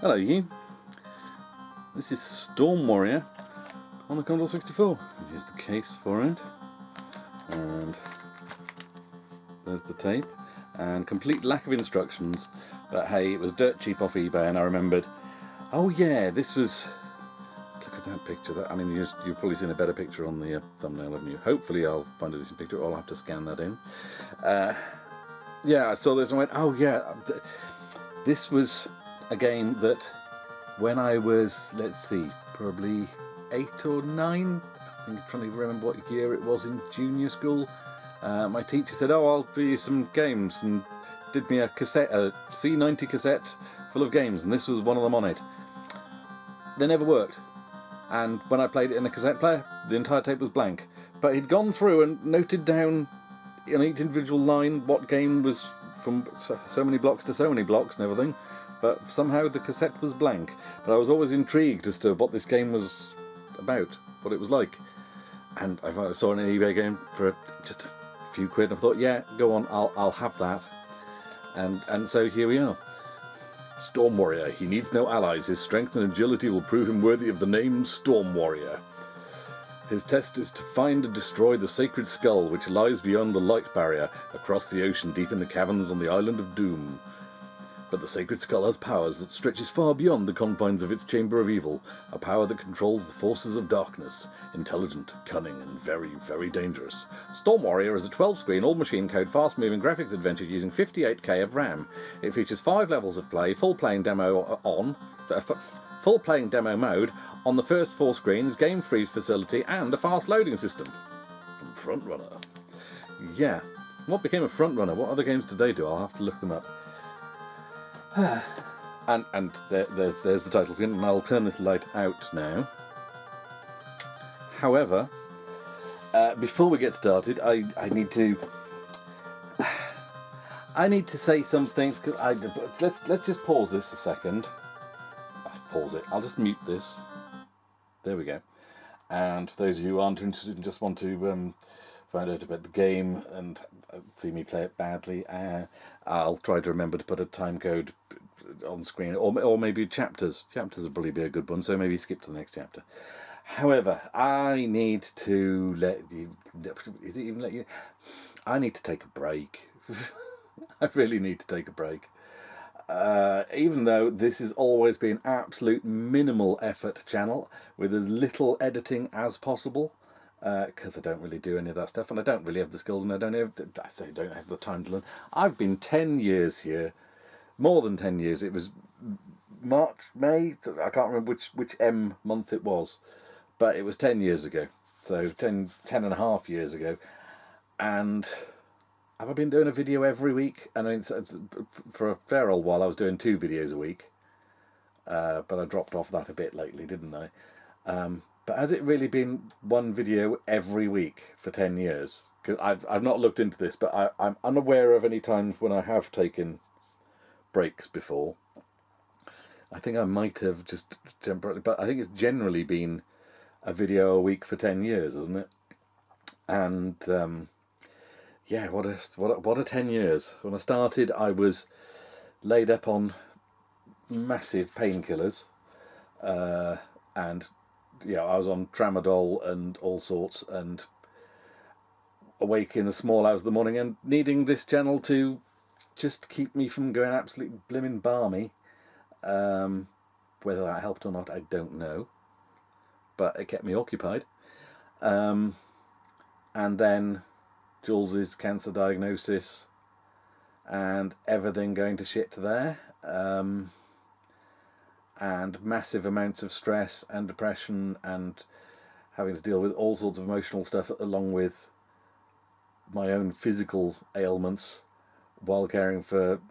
Hello you, this is Storm Warrior on the Commodore 64. Here's the case for it, and there's the tape, and complete lack of instructions, but hey, it was dirt cheap off eBay and I remembered, oh yeah, this was, look at that picture, I mean you've probably seen a better picture on the thumbnail, haven't you? Hopefully I'll find a decent picture, or I'll have to scan that in. Yeah, I saw this and went, oh yeah, this was a game that when I was, let's see, probably 8 or 9, I think I'm trying to remember what year it was in junior school, my teacher said, oh, I'll do you some games, and did me a cassette, a C90 cassette full of games, and this was one of them on it. They never worked, and when I played it in a cassette player, the entire tape was blank, but he'd gone through and noted down on each individual line what game was from so many blocks to so many blocks and everything, but somehow the cassette was blank. But I was always intrigued as to what this game was about, what it was like, and I saw an eBay game for just a few quid and I thought, yeah, go on, I'll have that, and so here we are. Storm Warrior. He needs no allies. His strength and agility will prove him worthy of the name Storm Warrior. His test is to find and destroy the sacred skull which lies beyond the light barrier, across the ocean deep in the caverns on the island of Doom. But the sacred skull has powers that stretches far beyond the confines of its chamber of evil, a power that controls the forces of darkness, intelligent, cunning, and very, very dangerous. Storm Warrior is a 12-screen, all-machine code, fast-moving graphics adventure using 58K of RAM. It features 5 levels of play, full playing demo mode on the first 4 screens, game freeze facility, and a fast loading system. From Frontrunner. Yeah, what became of Frontrunner? What other games did they do? I'll have to look them up. and there's the title screen, and I'll turn this light out now. However, before we get started, I need to say some things, because let's just pause this a second. Pause it. I'll just mute this. There we go. And for those of you who aren't interested and just want to find out about the game and see me play it badly, I'll try to remember to put a time code on screen, or maybe chapters. Chapters would probably be a good one, so maybe skip to the next chapter. However, I need to let you... Is it even let you... I need to take a break. I really need to take a break. Even though this has always been absolute minimal effort channel with as little editing as possible, because I don't really do any of that stuff, and I don't really have the skills, and I don't have the time to learn. I've been 10 years here, more than 10 years. It was March, May, I can't remember which M month it was, but it was 10 years ago, so 10 and a half years ago, and have I been doing a video every week? I mean, for a fair old while I was doing 2 videos a week, but I dropped off that a bit lately, didn't I? But has it really been 1 video every week for 10 years? Because I've not looked into this, but I'm unaware of any times when I have taken breaks before. I think I might have just temporarily, but I think it's generally been a video a week for 10 years, hasn't it? And yeah, what a 10 years. When I started, I was laid up on massive painkillers, and yeah, I was on tramadol and all sorts, and awake in the small hours of the morning and needing this channel to just keep me from going absolutely blimmin' balmy. Whether that helped or not, I don't know, but it kept me occupied. And then Jules's cancer diagnosis and everything going to shit there, and massive amounts of stress and depression and having to deal with all sorts of emotional stuff along with my own physical ailments while caring for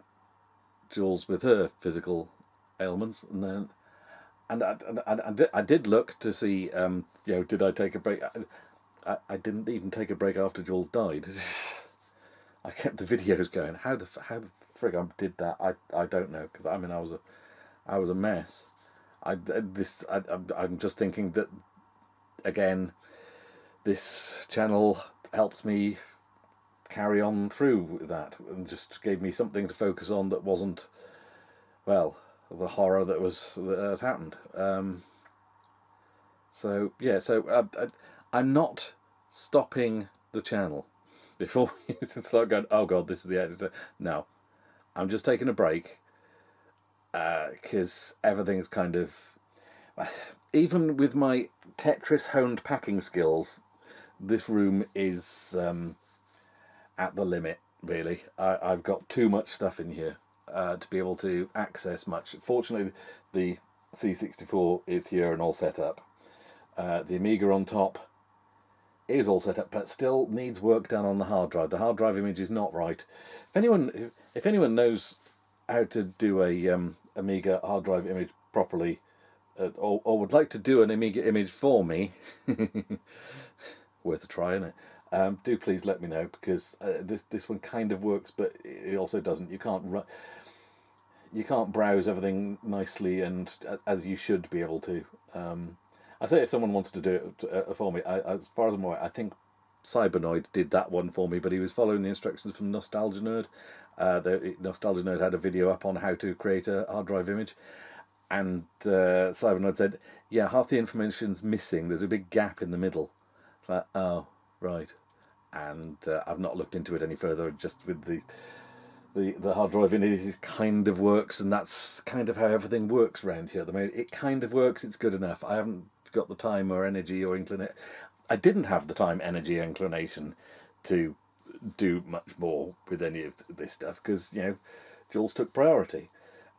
Jules with her physical ailments. And then I did look to see, did I take a break? I didn't even take a break after Jules died. I kept the videos going. How the frig I did that, I don't know, because I mean I was a mess. I'm just thinking that again, this channel helped me carry on through with that and just gave me something to focus on that wasn't, well, the horror that had happened. So yeah, so I'm not stopping the channel before you start going, oh god, this is the editor. No, I'm just taking a break because everything's kind of, even with my Tetris honed packing skills, this room is at the limit, really. I've got too much stuff in here to be able to access much. Fortunately, the C64 is here and all set up. The Amiga on top is all set up, but still needs work done on the hard drive. The hard drive image is not right. If anyone knows how to do a Amiga hard drive image properly, or would like to do an Amiga image for me, worth a try, isn't it? Do please let me know, because this one kind of works, but it also doesn't. You can't browse everything nicely and as you should be able to. I say if someone wants to do it for me, as far as I'm aware, I think Cybernoid did that one for me, but he was following the instructions from Nostalgia Nerd. Nostalgia Nerd had a video up on how to create a hard drive image, and Cybernoid said, yeah, half the information's missing, there's a big gap in the middle. Like, oh, right. And I've not looked into it any further, just with the hard drive in it kind of works, and that's kind of how everything works around here at the moment. It kind of works, it's good enough. I haven't got the time or energy or inclination. I didn't have the time, energy, inclination to do much more with any of this stuff, because, you know, Jules took priority,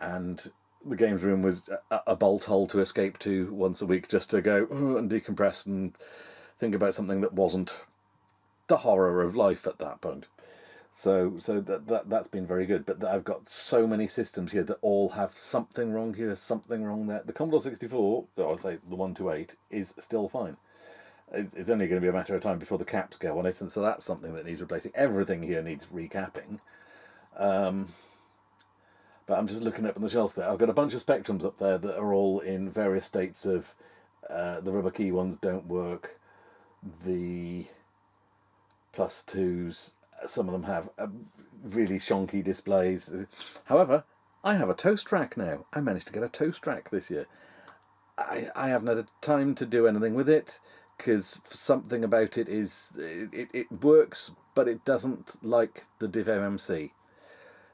and the games room was a bolt hole to escape to once a week, just to go and decompress and think about something that wasn't the horror of life at that point. So that's been very good. But I've got so many systems here that all have something wrong here, something wrong there. The Commodore 64, or I'd say the 128, is still fine. It's only going to be a matter of time before the caps go on it, and so that's something that needs replacing. Everything here needs recapping. But I'm just looking up on the shelf there. I've got a bunch of Spectrums up there that are all in various states of the rubber key ones don't work. The +2s, some of them have really shonky displays. However, I have a toast rack now. I managed to get a toast rack this year. I haven't had time to do anything with it, because something about it is it works, but it doesn't like the Div MMC.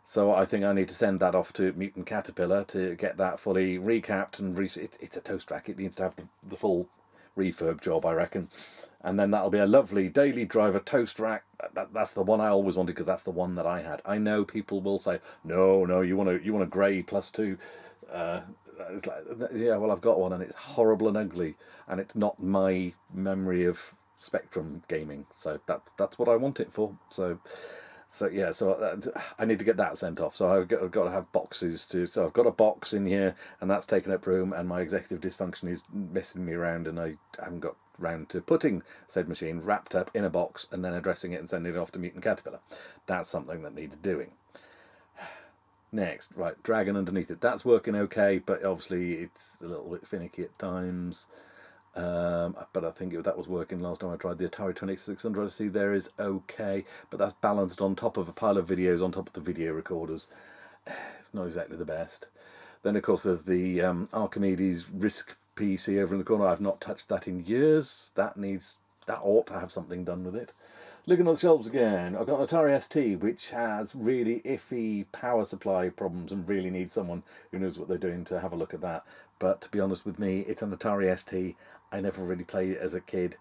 So I think I need to send that off to Mutant Caterpillar to get that fully recapped and it's a toast rack. It needs to have the full refurb job, I reckon. And then that'll be a lovely daily driver toast rack. That's the one I always wanted, because that's the one that I had. I know people will say, no, you want a grey +2. It's like, yeah, well, I've got one, and it's horrible and ugly, and it's not my memory of Spectrum gaming. So that's what I want it for. So yeah, so I need to get that sent off. So I've got to have boxes to. So I've got a box in here, and that's taken up room, and my executive dysfunction is messing me around, and I haven't got round to putting said machine wrapped up in a box and then addressing it and sending it off to Mutant Caterpillar. That's something that needs doing. Next, right, Dragon underneath it. That's working okay, but obviously it's a little bit finicky at times. But I think that was working last time I tried the Atari 2600. I see there is okay, but that's balanced on top of a pile of videos on top of the video recorders. It's not exactly the best. Then, of course, there's the Archimedes RISC PC over in the corner. I've not touched that in years. That ought to have something done with it. Looking on the shelves again, I've got an Atari ST, which has really iffy power supply problems and really needs someone who knows what they're doing to have a look at that. But to be honest with me, it's an Atari ST. I never really played it as a kid.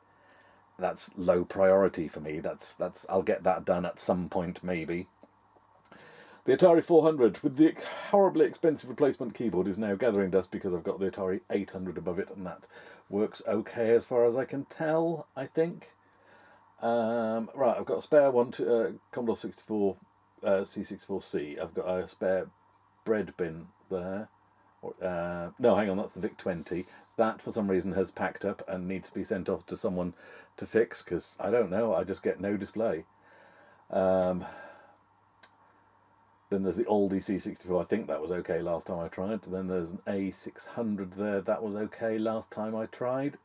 That's low priority for me. I'll get that done at some point, maybe. The Atari 400 with the horribly expensive replacement keyboard is now gathering dust, because I've got the Atari 800 above it, and that works okay as far as I can tell, I think. Right, I've got a spare one to Commodore 64 C64C. I've got a spare bread bin there. No, hang on, that's the VIC-20. That, for some reason, has packed up and needs to be sent off to someone to fix, because, I don't know, I just get no display. Then there's the oldie C64. I think that was okay last time I tried. Then there's an A600 there. That was okay last time I tried.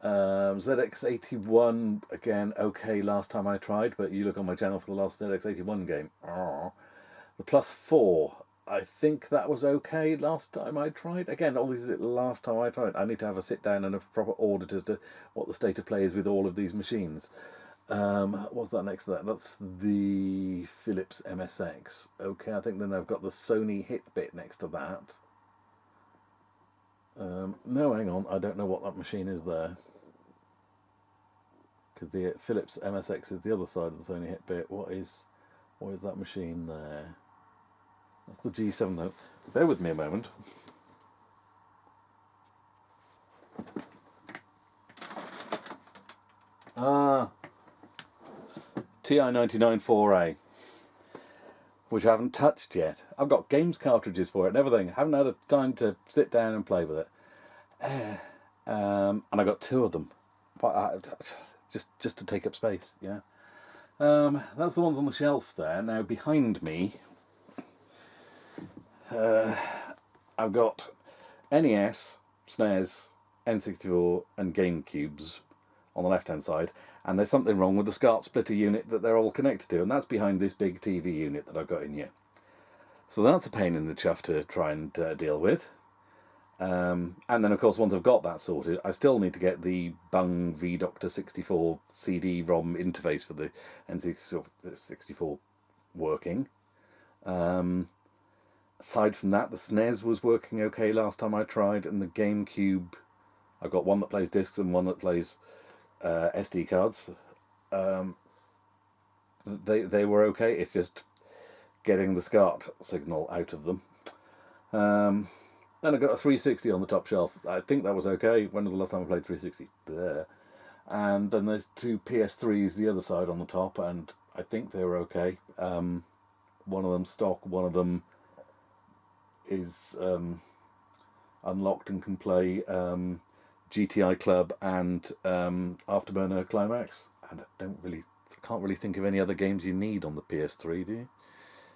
ZX81, again, okay last time I tried, but you look on my channel for the last ZX81 game. The +4 I think that was okay last time I tried. Again, all these last time I tried. I need to have a sit down and a proper audit as to what the state of play is with all of these machines. What's that next to that? That's the Philips MSX. Okay, I think then they've got the Sony Hit bit next to that. No, hang on, I don't know what that machine is there. Because the Philips MSX is the other side of the Sony Hit bit. What is that machine there? That's the G7 though. Bear with me a moment. TI-99 4A, which I haven't touched yet. I've got games cartridges for it and everything. I haven't had a time to sit down and play with it. And I got 2 of them, just to take up space. Yeah. That's the ones on the shelf there. Now behind me, I've got NES, SNES, N64 and GameCubes on the left hand side, and there's something wrong with the SCART splitter unit that they're all connected to, and that's behind this big TV unit that I've got in here. So that's a pain in the chuff to try and deal with. And then of course once I've got that sorted, I still need to get the Bung V-Doctor 64 CD-ROM interface for the N64 working. Aside from that, the SNES was working okay last time I tried, and the GameCube, I've got one that plays discs and one that plays SD cards. They were okay. It's just getting the SCART signal out of them. Then I got a 360 on the top shelf. I think that was okay. When was the last time I played 360? There. And then there's 2 PS3s the other side on the top, and I think they were okay. One of them stock, one of them is unlocked and can play GTI Club and Afterburner Climax. And I can't really think of any other games you need on the PS3, do you?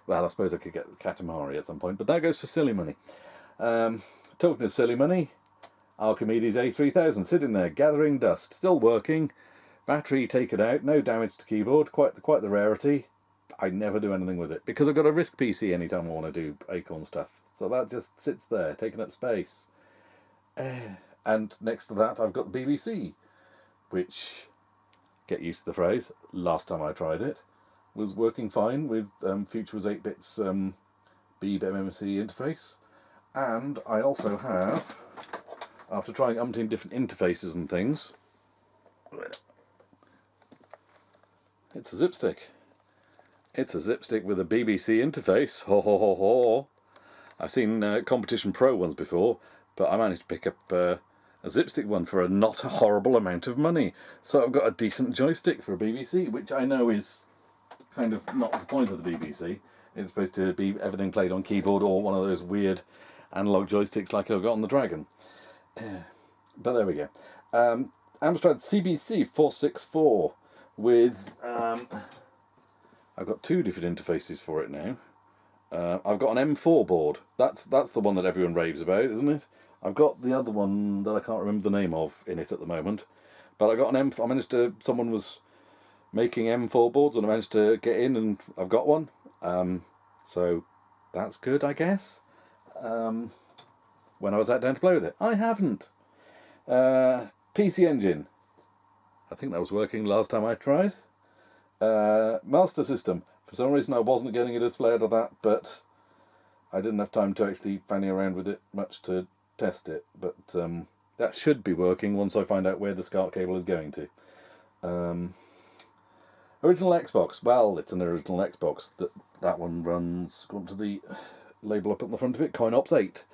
Well, I suppose I could get Katamari at some point, but that goes for silly money. Talking of silly money, Archimedes A3000 sitting there gathering dust, still working, battery taken out, no damage to keyboard, quite the rarity. I never do anything with it because I've got a RISC PC anytime I want to do Acorn stuff, so that just sits there taking up space. And next to that I've got the BBC, which, get used to the phrase, last time I tried it was working fine with Future was 8-bits Beeb MMC interface. And I also have, after trying umpteen different interfaces and things, it's a zip stick. It's a zip stick with a BBC interface. Ho ho ho ho. I've seen Competition Pro ones before, but I managed to pick up a zip stick one for a not a horrible amount of money. So I've got a decent joystick for a BBC, which I know is kind of not the point of the BBC. It's supposed to be everything played on keyboard or one of those weird analog joysticks like I've got on the Dragon. But there we go. Amstrad CBC 464 with I've got 2 different interfaces for it now. I've got an M4 board. That's the one that everyone raves about, isn't it? I've got the other one that I can't remember the name of in it at the moment. But I got an M4. I managed to. Someone was making M4 boards, and I managed to get in, and I've got one. So that's good, I guess. When I was sat down to play with it, I haven't. PC Engine. I think that was working last time I tried. Master System. For some reason I wasn't getting a display out of that, but I didn't have time to actually fanny around with it much to test it. But that should be working once I find out where the SCART cable is going to. Original Xbox. Well, it's an original Xbox. That one runs, according to the label up at the front of it, CoinOps 8.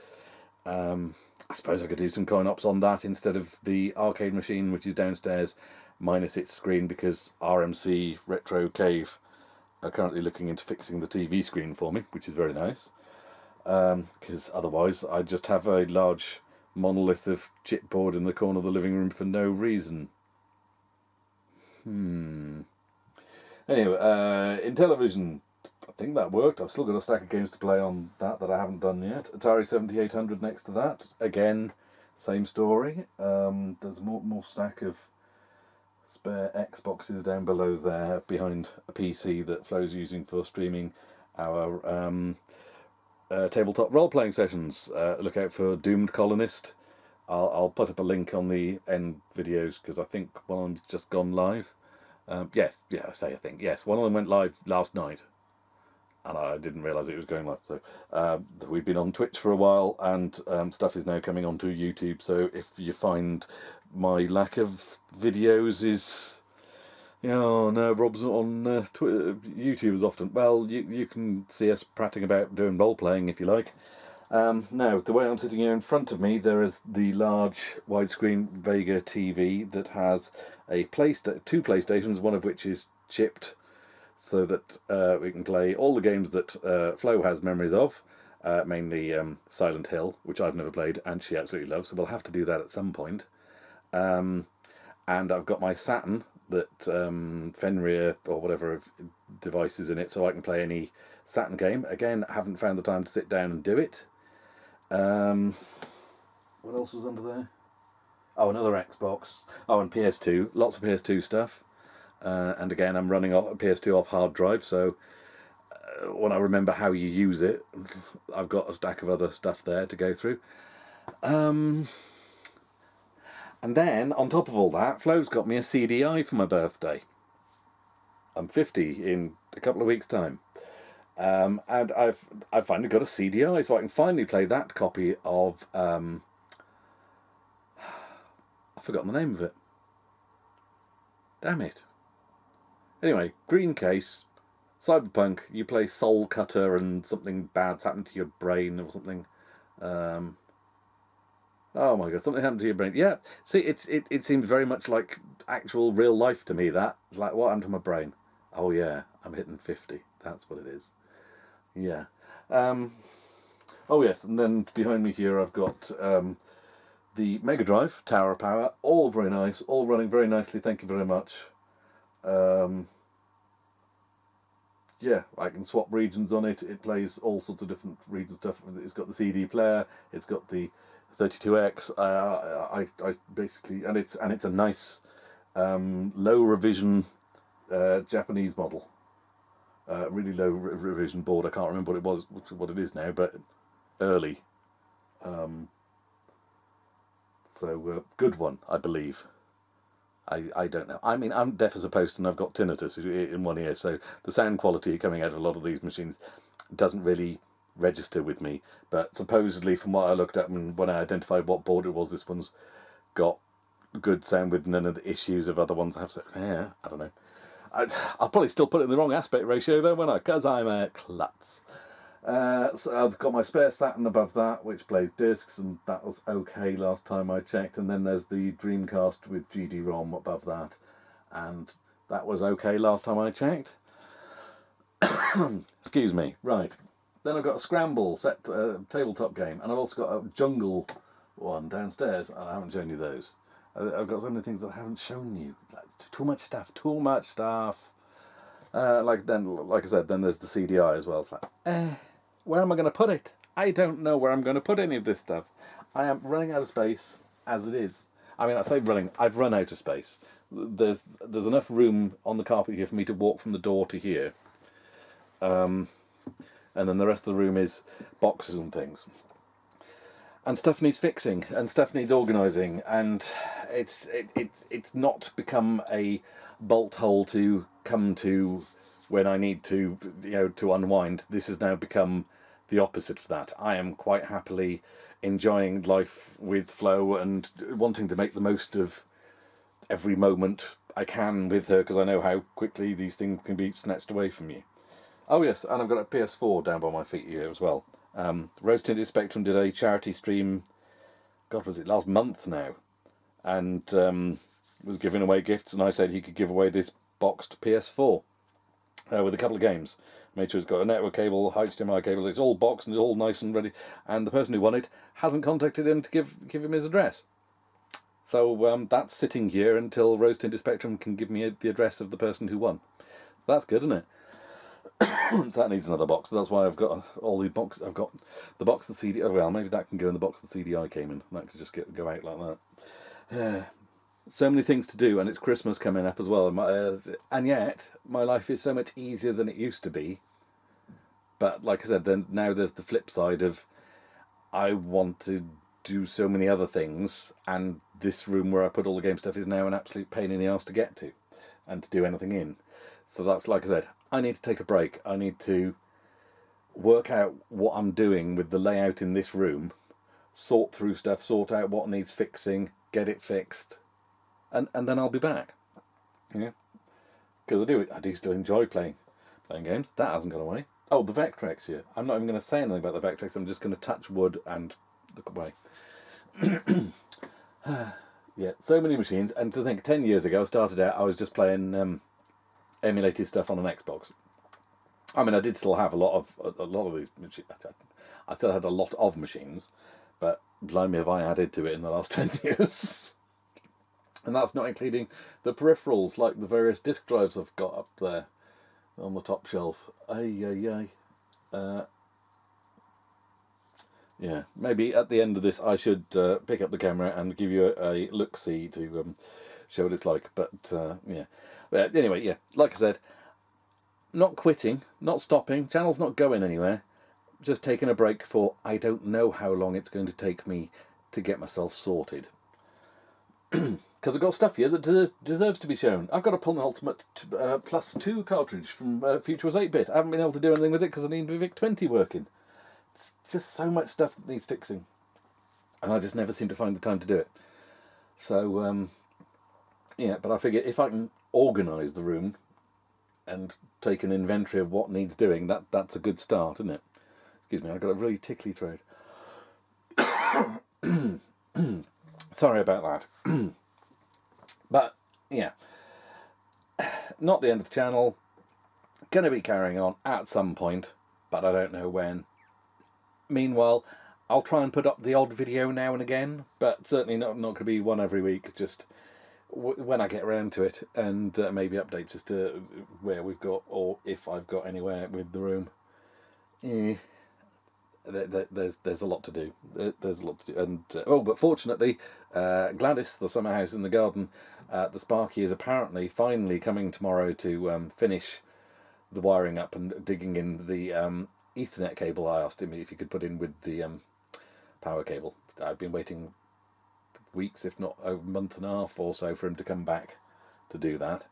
I suppose I could do some CoinOps on that instead of the arcade machine, which is downstairs, minus its screen, because RMC Retro Cave are currently looking into fixing the TV screen for me, which is very nice. Because otherwise I'd just have a large monolith of chipboard in the corner of the living room for no reason. Anyway, Intellivision, I think that worked. I've still got a stack of games to play on that I haven't done yet. Atari 7800 next to that. Again, same story. There's more stack of spare Xboxes down below there, behind a PC that Flo's using for streaming our tabletop role-playing sessions. Look out for Doomed Colonist. I'll put up a link on the end videos because I think one of them's just gone live. Yes, I think. Yes, one of them went live last night, and I didn't realise it was going live. So we've been on Twitch for a while, and stuff is now coming onto YouTube. So if you find my lack of videos is, oh no, Rob's not on Twitter, YouTube as often. Well, you can see us prattling about doing role playing if you like. Now, the way I'm sitting here in front of me, there is the large widescreen Vega TV that has two PlayStations, one of which is chipped, so that we can play all the games that Flo has memories of, mainly Silent Hill, which I've never played and she absolutely loves, so we'll have to do that at some point. And I've got my Saturn that Fenrir or whatever device is in it, so I can play any Saturn game. Again, I haven't found the time to sit down and do it. What else was under there? Oh, another Xbox. Oh, and PS2. Lots of PS2 stuff. And again, I'm running off PS2 off hard drive, so when I remember how you use it, I've got a stack of other stuff there to go through. And then, on top of all that, Flo's got me a CDI for my birthday. I'm 50 in a couple of weeks' time. And I've finally got a CDI, so I can finally play that copy of I've forgotten the name of it. Damn it. Anyway, green case, Cyberpunk. You play Soul Cutter, and something bad's happened to your brain or something. Oh my god, something happened to your brain. Yeah, see, it seems very much like actual real life to me. That, like, what happened to my brain? Oh yeah, I'm hitting 50. That's what it is. Yeah. Oh yes, and then behind me here I've got the Mega Drive, Tower Power, all very nice, all running very nicely, thank you very much. Yeah, I can swap regions on it. It plays all sorts of different region stuff. It's got the CD player, it's got the 32X. I basically, and it's a nice low revision Japanese model. Really low revision board. I can't remember what it is now, but early. So good one, I believe. I don't know. I mean, I'm deaf as a post and I've got tinnitus in one ear, so the sound quality coming out of a lot of these machines doesn't really register with me. But supposedly, from what I looked at and when I identified what board it was, this one's got good sound with none of the issues of other ones I have. So, yeah, I don't know. I'll probably still put it in the wrong aspect ratio though, won't I? Because I'm a klutz. So I've got my spare Saturn above that, which plays discs, and that was okay last time I checked. And then there's the Dreamcast with GD-ROM above that, and that was okay last time I checked. Excuse me. Right. Then I've got a Scramble set tabletop game, and I've also got a Jungle one downstairs, and I haven't shown you those. I've got so many things that I haven't shown you. Too much stuff. Like I said, then there's the CDI as well. It's like, where am I going to put it? I don't know where I'm going to put any of this stuff. I am running out of space as it is. I mean, I say running. I've run out of space. There's enough room on the carpet here for me to walk from the door to here. And then the rest of the room is boxes and things. And stuff needs fixing, and stuff needs organising, and it's not become a bolt hole to come to when I need to, to unwind. This has now become the opposite of that. I am quite happily enjoying life with Flo and wanting to make the most of every moment I can with her, because I know how quickly these things can be snatched away from you. Oh yes, and I've got a PS4 down by my feet here as well. Rose Tinted Spectrum did a charity stream, God, was it last month now, and was giving away gifts, and I said he could give away this boxed PS4 with a couple of games. Made sure it's got a network cable, HDMI cable, it's all boxed and it's all nice and ready, and the person who won it hasn't contacted him to give him his address. So that's sitting here until Rose Tinted Spectrum can give me the address of the person who won. So that's good, isn't it? So that needs another box. So that's why I've got all these boxes. I've got the box the CD. Oh well, maybe that can go in the box the CDI came in. That could just go out like that. So many things to do, and it's Christmas coming up as well. And yet my life is so much easier than it used to be. But like I said, then now there's the flip side of I want to do so many other things, and this room where I put all the game stuff is now an absolute pain in the arse to get to and to do anything in. So that's, like I said, I need to take a break. I need to work out what I'm doing with the layout in this room, sort through stuff, sort out what needs fixing, get it fixed, and then I'll be back. Yeah, because I do still enjoy playing games. That hasn't gone away. Oh, the Vectrex here. I'm not even going to say anything about the Vectrex. I'm just going to touch wood and look away. Yeah, so many machines. And to think, 10 years ago, I started out, I was just playing emulated stuff on an Xbox. I mean, I did still have a lot of these machines. I still had a lot of machines, but blimey have I added to it in the last 10 years. And that's not including the peripherals, like the various disk drives I've got up there on the top shelf. Yeah, maybe at the end of this I should pick up the camera and give you a look-see to show what it's like. But yeah, but anyway, yeah, like I said, not quitting, not stopping, channel's not going anywhere, just taking a break for I don't know how long it's going to take me to get myself sorted. Because I've got stuff here that deserves to be shown. I've got a Pullen Ultimate Plus 2 cartridge from Future Was 8-bit. I haven't been able to do anything with it because I need the VIC-20 working. It's just so much stuff that needs fixing. And I just never seem to find the time to do it. So, yeah, but I figure if I can organise the room and take an inventory of what needs doing, that's a good start, isn't it? Excuse me, I've got a really tickly throat. Sorry about that. But, yeah, not the end of the channel. Going to be carrying on at some point, but I don't know when. Meanwhile, I'll try and put up the odd video now and again, but certainly not going to be one every week, just when I get around to it, and maybe updates as to where we've got, or if I've got anywhere with the room. There's a lot to do. There's a lot to do, and but fortunately, Gladys, the summer house in the garden, the Sparky is apparently finally coming tomorrow to finish the wiring up and digging in the Ethernet cable. I asked him if he could put in with the power cable. I've been waiting weeks, if not a month and a half or so, for him to come back to do that.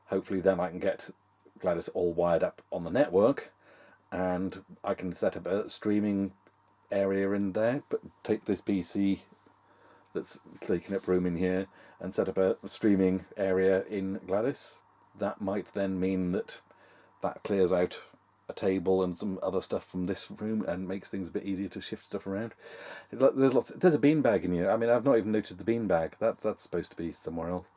Hopefully, then I can get Gladys all wired up on the network, and I can set up a streaming area in there, but take this PC that's taking up room in here and set up a streaming area in Gladys. That might then mean that clears out a table and some other stuff from this room and makes things a bit easier to shift stuff around. There's a beanbag in here. I mean, I've not even noticed the beanbag. That's supposed to be somewhere else.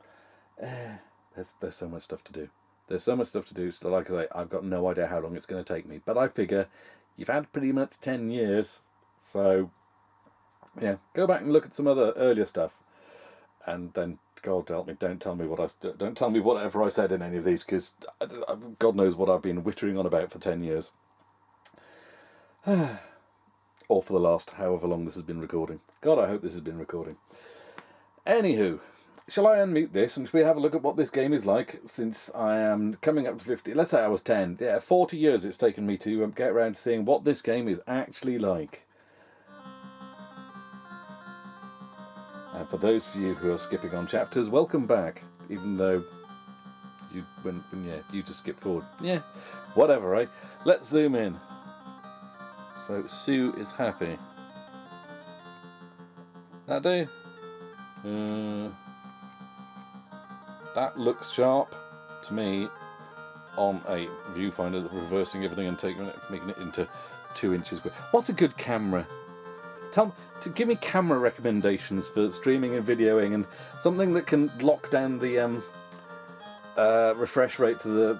There's so much stuff to do. There's so much stuff to do, so like I say, I've got no idea how long it's going to take me. But I figure you've had pretty much 10 years, so yeah, go back and look at some other earlier stuff, and then God help me, don't tell me whatever I said in any of these, because God knows what I've been whittering on about for 10 years, or for the last however long this has been recording. God, I hope this has been recording. Anywho. Shall I unmute this and shall we have a look at what this game is like since I am coming up to 50? Let's say I was 10. Yeah, 40 years it's taken me to get around to seeing what this game is actually like. And for those of you who are skipping on chapters, welcome back. Even though you you just skip forward. Yeah, whatever, right? Let's zoom in. So Sue is happy. That do? That looks sharp to me on a viewfinder, reversing everything and making it into 2 inches. What's a good camera? Give me camera recommendations for streaming and videoing, and something that can lock down the refresh rate to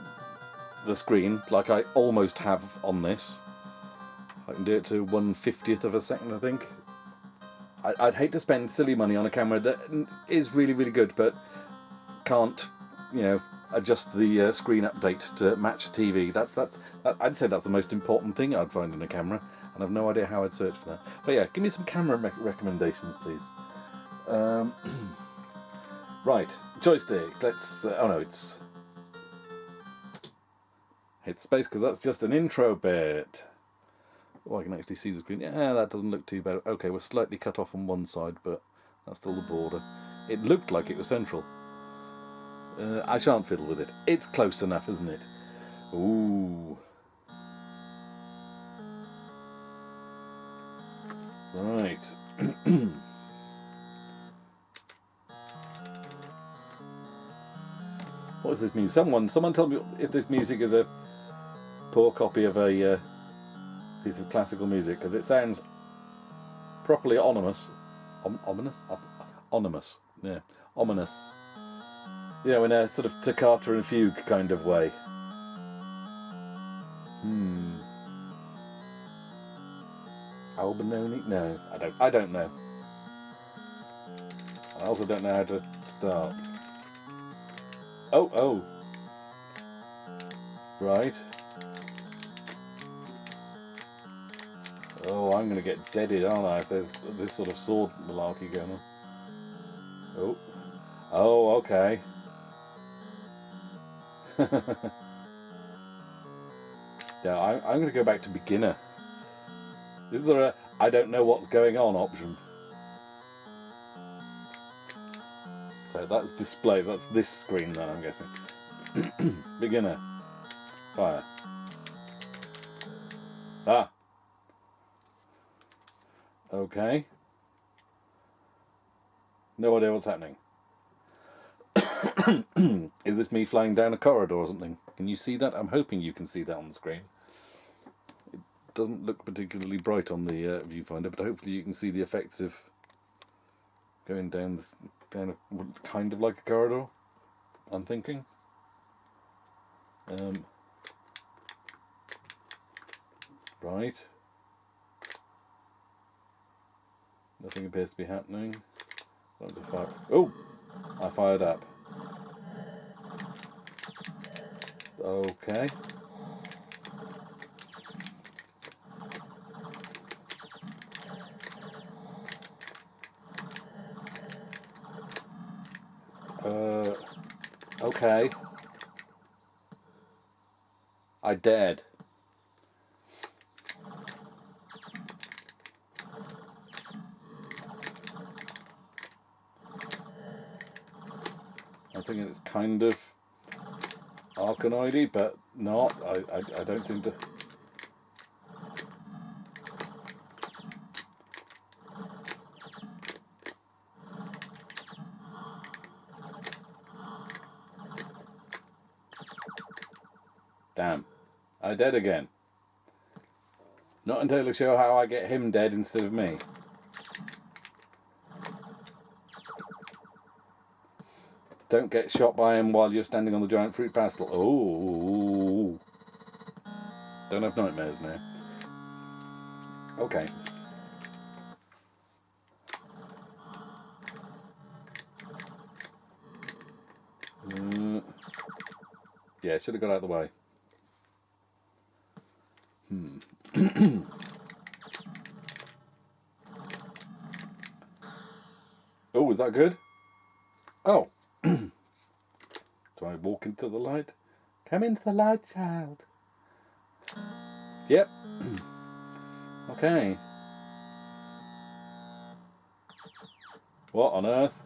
the screen, like I almost have on this. I can do it to 1/50th of a second, I think. I'd hate to spend silly money on a camera that is really, really good, but can't, adjust the screen update to match a TV. I'd say that's the most important thing I'd find in a camera, and I've no idea how I'd search for that. But yeah, give me some camera recommendations, please. Right, joystick. Let's. Oh no, it's. Hit space because that's just an intro bit. Oh, I can actually see the screen. Yeah, that doesn't look too bad. Okay, we're slightly cut off on one side, but that's still the border. It looked like it was central. I shan't fiddle with it. It's close enough, isn't it? Ooh. Right. What is this music? Someone tell me if this music is a poor copy of a piece of classical music, because it sounds properly ominous. Ominous? Ominous. Yeah. Ominous. You know, in a sort of toccata and fugue kind of way. Albinoni? No, I don't know. I also don't know how to start. Oh. Right. Oh, I'm going to get deaded, aren't I, if there's this sort of sword malarkey going on. Oh, okay. Yeah, I'm going to go back to beginner. Is there a I don't know what's going on option? So that's display, that's this screen then, I'm guessing. Beginner. Fire. Ah. Okay. No idea what's happening. Is this me flying down a corridor or something? Can you see that? I'm hoping you can see that on the screen. It doesn't look particularly bright on the viewfinder, but hopefully you can see the effects of going down kind of like a corridor, I'm thinking. Right. Nothing appears to be happening. That's a fire. Oh! I fired up. Okay. Okay. I dared. I'm thinking it's kind of Arkanoidy, but not. I don't seem to. Damn. I dead again. Not entirely sure how I get him dead instead of me. Don't get shot by him while you're standing on the giant fruit pastel. Oh. Don't have nightmares now. Okay. Yeah, should have got out of the way. Oh, is that good? Oh. Do I walk into the light? Come into the light, child. Yep. Okay. What on earth?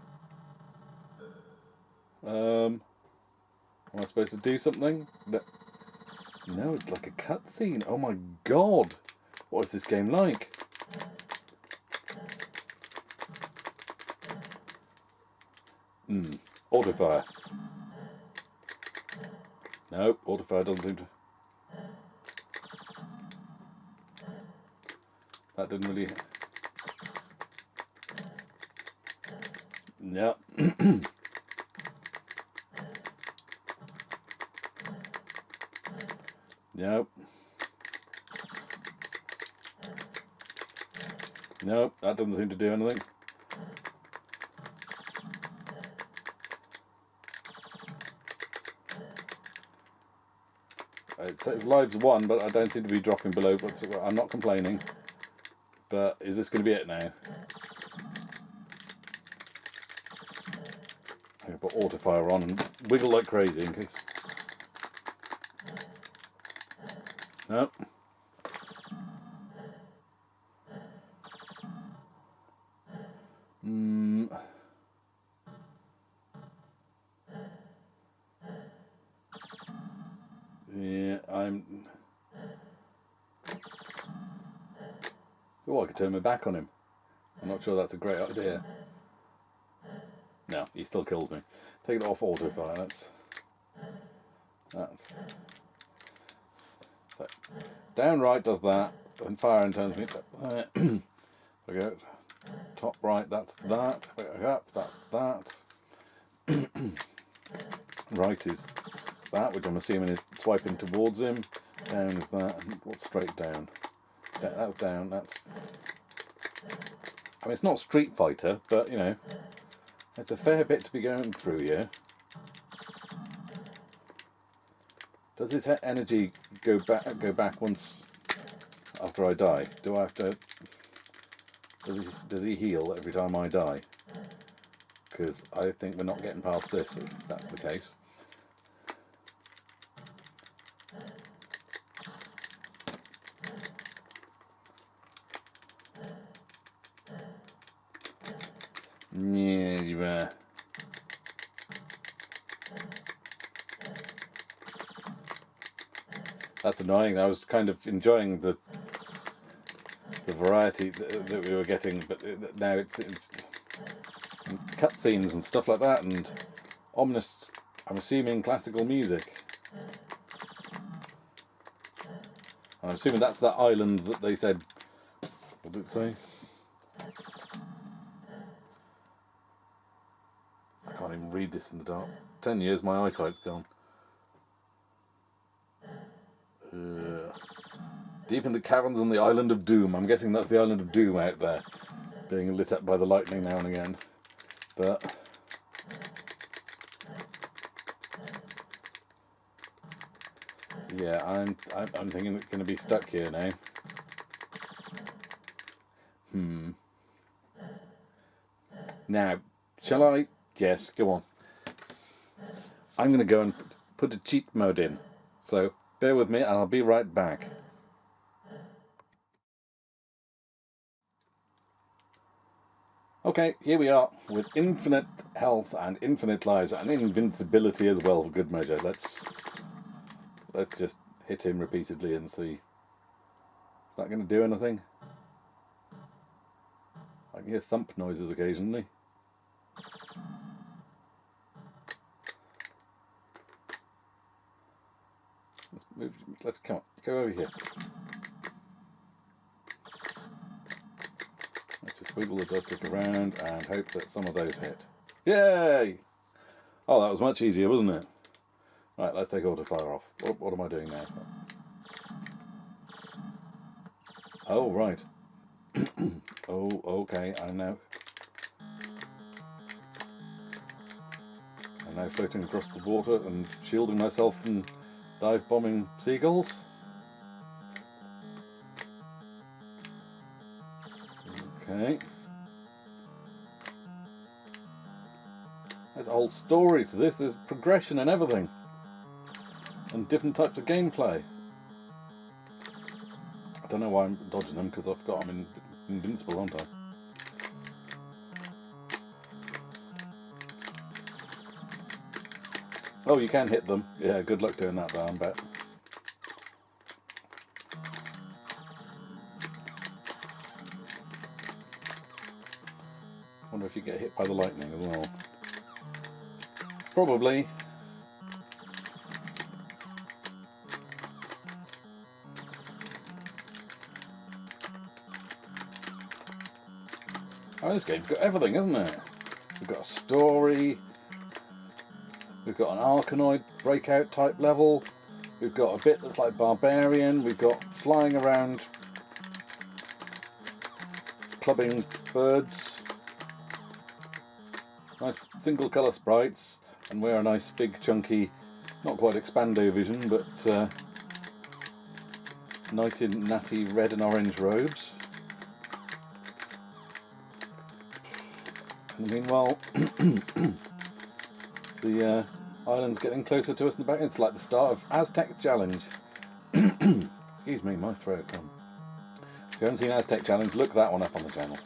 Am I supposed to do something? No, it's like a cutscene. Oh my god. What is this game like? Autofire. Nope, autofire doesn't seem to. That didn't really. Yep. Nope. Nope, that doesn't seem to do anything. It says lives 1, but I don't seem to be dropping below. But I'm not complaining. But is this going to be it now? I'm going to put autofire on and wiggle like crazy in case. No. Yeah, Oh, I could turn my back on him. I'm not sure that's a great idea. No, he still kills me. Take it off auto fire. That's so down right does that, and fire and turns me. I go top right. That's that. Up. That's that. Right is that, which I'm assuming is swiping towards him. Down is that. What's straight down? That's down. That's. I mean, it's not Street Fighter, but you know, it's a fair bit to be going through here. Does his energy go back once after I die? Do I have to? Does he heal every time I die? Because I think we're not getting past this if that's the case. Yeah, you are. That's annoying. I was kind of enjoying the variety that we were getting, but now it's cutscenes and stuff like that, and ominous, I'm assuming, classical music. I'm assuming that's that island that they said. What did it say? I can't even read this in the dark. 10 years, my eyesight's gone. Deep in the caverns on the island of Doom. I'm guessing that's the island of Doom out there, being lit up by the lightning now and again. But yeah, I'm thinking it's going to be stuck here now. Now, shall I? Yes, go on. I'm going to go and put a cheat mode in. So bear with me, and I'll be right back. Okay, here we are with infinite health and infinite lives and invincibility as well, for good measure. Let's just hit him repeatedly and see. Is that going to do anything? I can hear thump noises occasionally. Let's move. Let's come on. Go over here. Let's just wiggle the joystick around and hope that some of those hit. Yay! Oh, that was much easier, wasn't it? Right, let's take auto fire off. What am I doing now? Oh, right. Oh, okay. I'm now floating across the water and shielding myself from dive bombing seagulls. Okay. There's a whole story to this. There's progression and everything. And different types of gameplay. I don't know why I'm dodging them, because I've got them invincible, aren't I? Oh, you can hit them. Yeah, good luck doing that though, I bet. Wonder if you get hit by the lightning as well. Probably. Oh, this game's got everything, hasn't it? We've got a story. We've got an Arkanoid breakout type level. We've got a bit that's like Barbarian. We've got flying around, clubbing birds. Nice single colour sprites, and wear a nice big chunky, not quite Expando Vision, but knight in natty red and orange robes. And meanwhile, the island's getting closer to us in the back. It's like the start of Aztec Challenge. Excuse me, my throat. If you haven't seen Aztec Challenge, look that one up on the channel.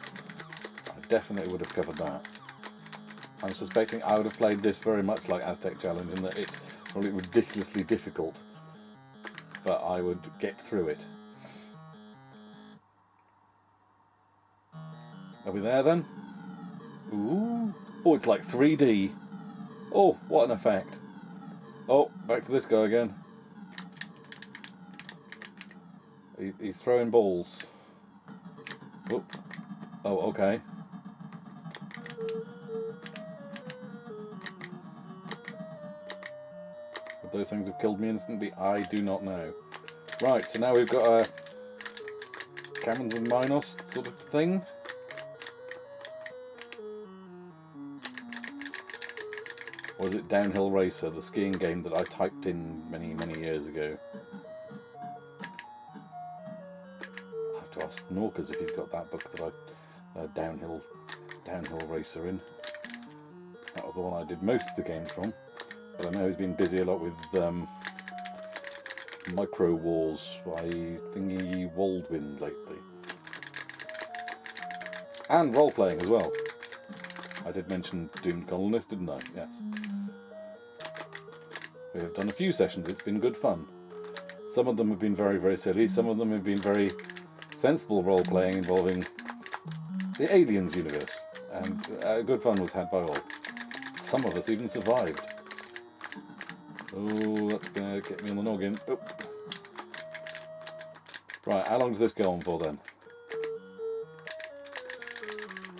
I definitely would have covered that. I'm suspecting I would have played this very much like Aztec Challenge in that it's probably ridiculously difficult, but I would get through it. Are we there then? Ooh. Oh, it's like 3D. Oh, what an effect. Oh, back to this guy again. He's throwing balls. Oh, okay. Would those things have killed me instantly? I do not know. Right, so now we've got a Cameron's and Minos sort of thing. Or is it Downhill Racer, the skiing game that I typed in many, many years ago? I have to ask Norkers if he's got that book that I Downhill Racer in. That was the one I did most of the games from. But I know he's been busy a lot with Micro Wars by Thingy Waldwind lately. And role-playing as well. I did mention Doomed Colonist, didn't I? Yes. We have done a few sessions, it's been good fun. Some of them have been very, very silly, some of them have been very sensible role-playing involving the Aliens universe. And good fun was had by all. Some of us even survived. Oh, that's going to get me on the noggin. Oh. Right, how long does this go on for then?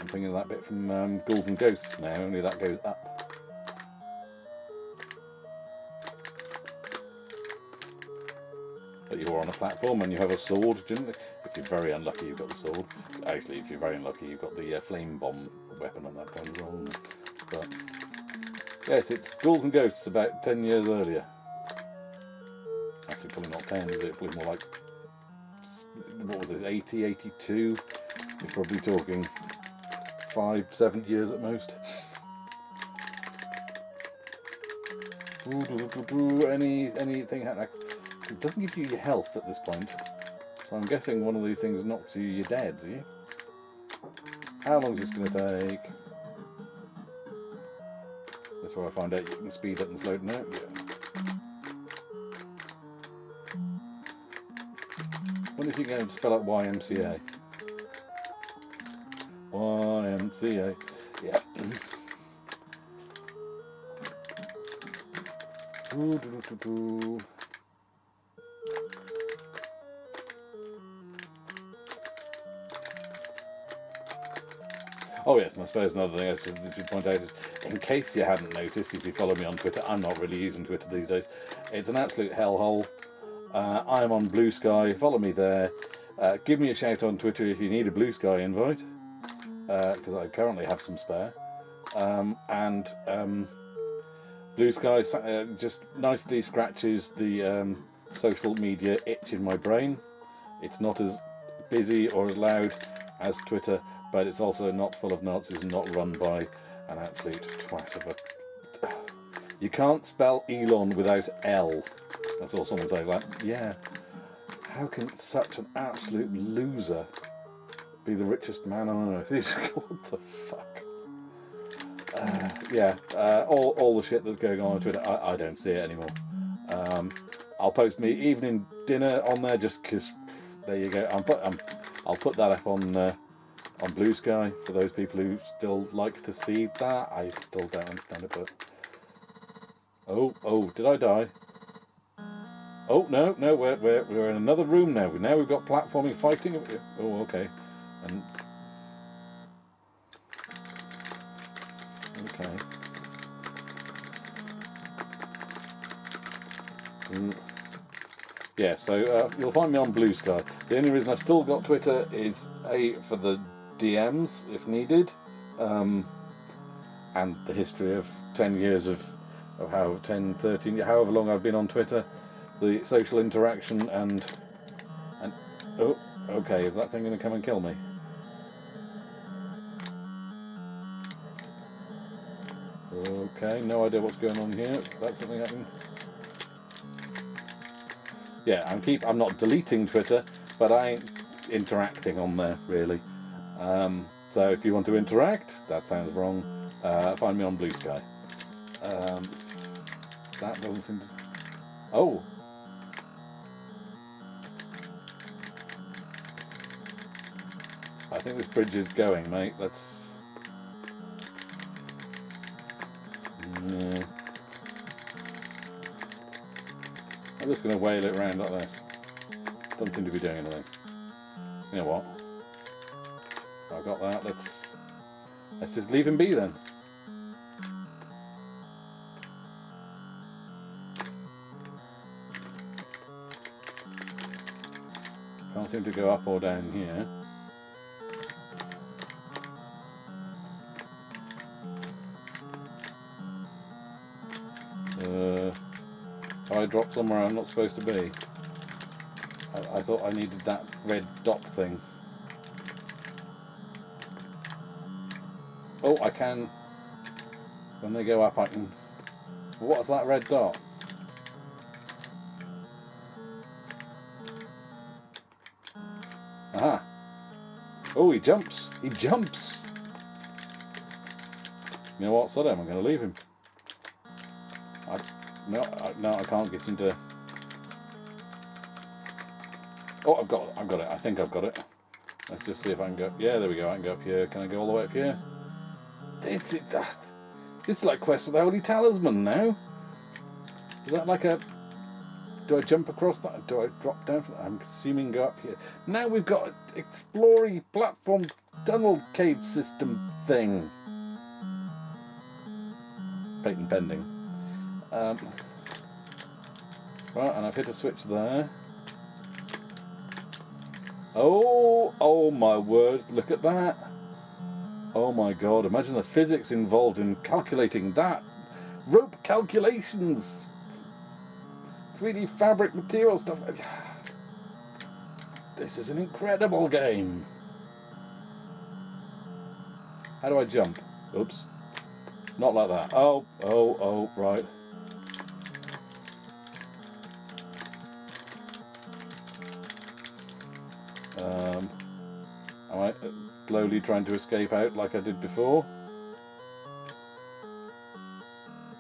I'm thinking of that bit from Ghouls and Ghosts now, only that goes up. But you're on a platform and you have a sword, didn't you? If you're very unlucky, you've got the sword. Actually, if you're very unlucky, you've got the flame bomb weapon on that one as well. But yes, it's Ghouls and Ghosts about 10 years earlier. Actually, probably not 10, is it? Probably more like, what was this, 80, 82? You're probably talking 5, 7 years at most. Anything happening? It doesn't give you your health at this point. So I'm guessing one of these things knocks you, you're dead, do you? How long is this going to take? That's where I find out you can speed up and slow it down. Yeah. Wonder if you can spell out YMCA. YMCA. Yeah. Oh yes, and I suppose another thing I should point out is, in case you hadn't noticed, if you follow me on Twitter, I'm not really using Twitter these days. It's an absolute hellhole. I'm on Blue Sky, follow me there. Give me a shout on Twitter if you need a Blue Sky invite, because I currently have some spare. Blue Sky just nicely scratches the social media itch in my brain. It's not as busy or as loud as Twitter, but it's also not full of Nazis and not run by an absolute twat of a... You can't spell Elon without L. That's all someone says, like, yeah. How can such an absolute loser be the richest man on earth? What the fuck? All the shit that's going on Twitter, I don't see it anymore. I'll post me evening dinner on there just because, there you go. I'll put that up on Blue Sky for those people who still like to see that. I still don't understand it, but... Oh, did I die? Oh, no, we're in another room now. Now we've got platforming, fighting. Oh, okay. And... Okay. Yeah, so you'll find me on Blue Sky. The only reason I've still got Twitter is for the DMs if needed, and the history of 10 years of how 10, 13, however long I've been on Twitter, the social interaction and oh, okay, is that thing going to come and kill me? Okay, no idea what's going on here. That's something happening. Yeah, I'm not deleting Twitter, but I ain't interacting on there really. So if you want to interact, that sounds wrong. Find me on Blue Sky. That doesn't seem to... Oh! I think this bridge is going, mate. Let's... Yeah. I'm just going to whale it around like this. Doesn't seem to be doing anything. You know what? I've got that. Let's just leave him be then. Can't seem to go up or down here. I dropped somewhere I'm not supposed to be. I thought I needed that red dot thing. Oh, I can. When they go up, I can. What's that red dot? Aha! Oh, he jumps! He jumps! You know what? So I'm going to leave him. No, I can't get into. Oh, I've got it. I think I've got it. Let's just see if I can go. Yeah, there we go. I can go up here. Can I go all the way up here? This is like Quest of the Holy Talisman now. Is that like a? Do I jump across that? Do I drop down? I'm assuming go up here. Now we've got an exploring platform tunnel cave system thing. Patent pending. Right, and I've hit a switch there. Oh my word, look at that. Oh my god, imagine the physics involved in calculating that. Rope calculations. 3D fabric material stuff. This is an incredible game. How do I jump? Oops. Not like that. Oh, right. Am I slowly trying to escape out like I did before?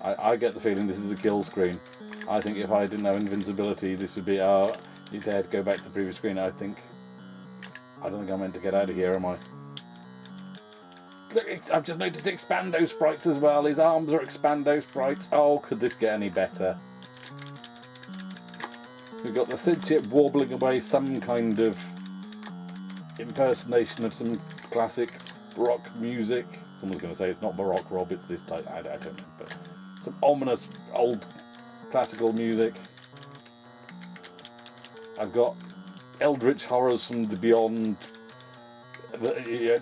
I get the feeling this is a kill screen. I think if I didn't have invincibility, this would be, you dared go back to the previous screen. I don't think I'm meant to get out of here, am I? Look, I've just noticed expando sprites as well. His arms are expando sprites. Oh, could this get any better? We've got the Sid chip warbling away some kind of impersonation of some classic Baroque music. Someone's going to say it's not Baroque, Rob, it's this type. I don't know, but some ominous old classical music. I've got eldritch horrors from the beyond. Yeah,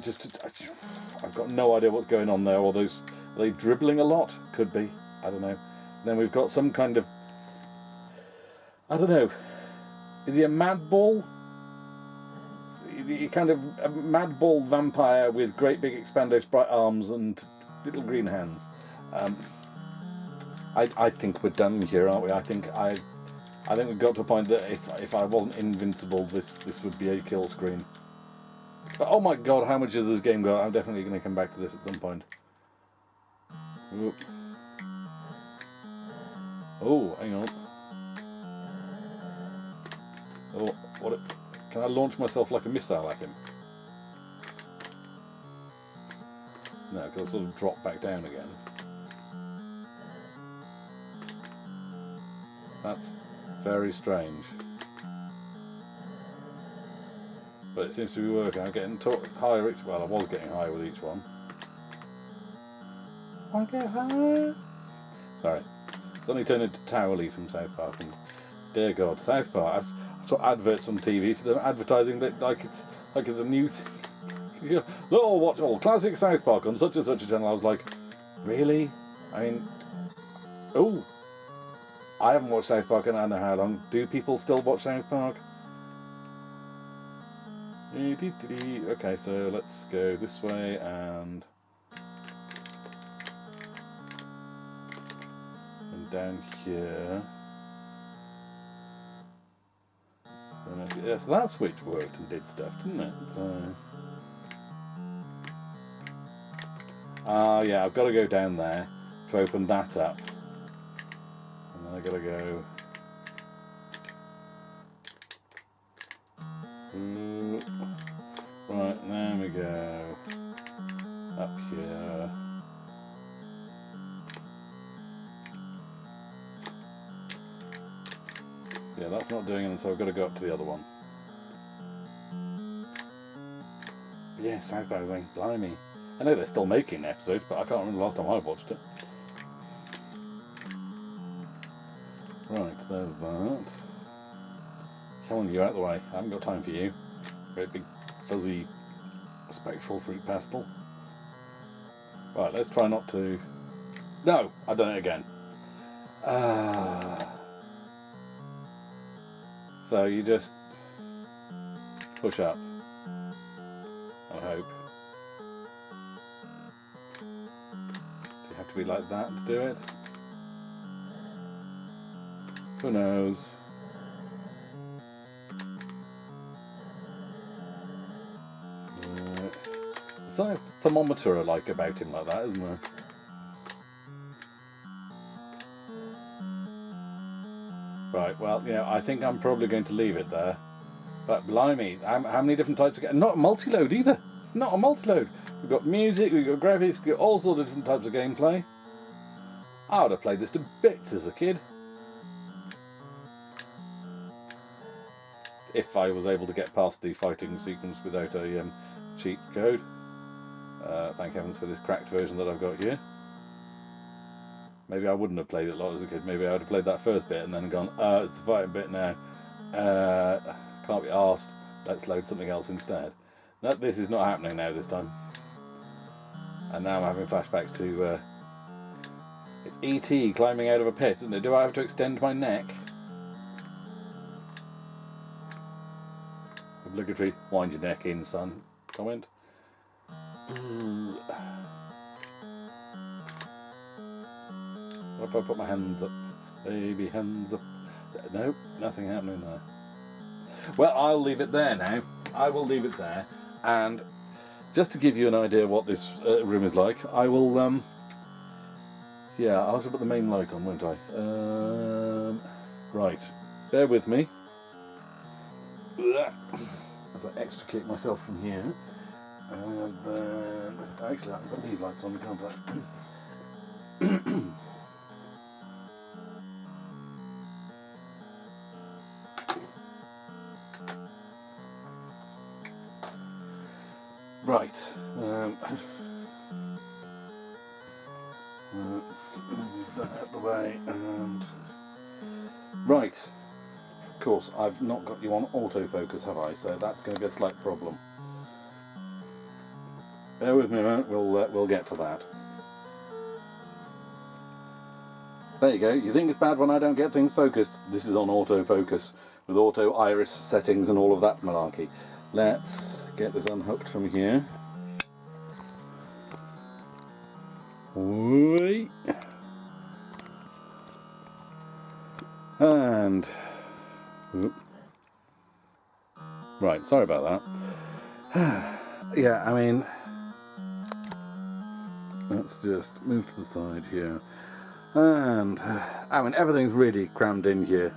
I've got no idea what's going on there. Are they dribbling a lot? Could be. I don't know. Then we've got some kind of, I don't know. Is he a madball? He kind of a madball vampire with great big expando sprite arms and little green hands. I think we're done here, aren't we? I think we've got to a point that if I wasn't invincible, this would be a kill screen. But oh my god, how much has this game got? I'm definitely going to come back to this at some point. Oop. Oh, hang on. Oh, what? Can I launch myself like a missile at him? No, because I'll sort of drop back down again. That's very strange. But it seems to be working. I'm getting higher each... Well, I was getting higher with each one. I get higher. Sorry. It's only turned into Towerley from South Park. And dear God, South Park. I saw adverts on TV for them advertising that like it's a new thing. Oh, watch all classic South Park on such and such a channel. I was like, really? I mean, oh, I haven't watched South Park in I don't know how long. Do people still watch South Park? Okay, so let's go this way and down here. yeah, so that switch worked and did stuff, didn't it? So, yeah, I've got to go down there to open that up, and then I've got to go. Right, there we go. Up here. Yeah, that's not doing it, so I've got to go up to the other one. Yeah, Southbound thing, blimey. I know they're still making episodes, but I can't remember the last time I watched it. Right, there's that. Come on, you out of the way. I haven't got time for you. Great big fuzzy spectral fruit pastel. Right, let's try not to... No! I've done it again. So you just push up. I hope. Do you have to be like that to do it? Who knows? There's something thermometer like about him like that, isn't there? Right, well, yeah, I think I'm probably going to leave it there. But blimey, how many different types of... Not a multi-load either. It's not a multi-load. We've got music, we've got graphics, we've got all sorts of different types of gameplay. I would have played this to bits as a kid. If I was able to get past the fighting sequence without a cheat code. Thank heavens for this cracked version that I've got here. Maybe I wouldn't have played it a lot as a kid. Maybe I would have played that first bit and then gone, it's the fighting bit now. Can't be arsed. Let's load something else instead. No, this is not happening now this time. And now I'm having flashbacks to... it's E.T. climbing out of a pit, isn't it? Do I have to extend my neck? Obligatory wind your neck in, son. Comment. What if I put my hands up? Baby, hands up. Nope, nothing happening there. Well, I'll leave it there now. I will leave it there. And just to give you an idea of what this room is like, I will, yeah, I'll have to put the main light on, won't I? Right, bear with me. As I extricate myself from here. And then, actually I can put these lights on, can't I? Right, let's move that out of the way, and... Right, of course, I've not got you on autofocus, have I? So that's going to be a slight problem. Bear with me a moment, we'll get to that. There you go, you think it's bad when I don't get things focused? This is on autofocus, with auto iris settings and all of that malarkey. Let's get this unhooked from here. Wait. And oop. Right, sorry about that. Yeah, I mean, let's just move to the side here. And I mean, everything's really crammed in here.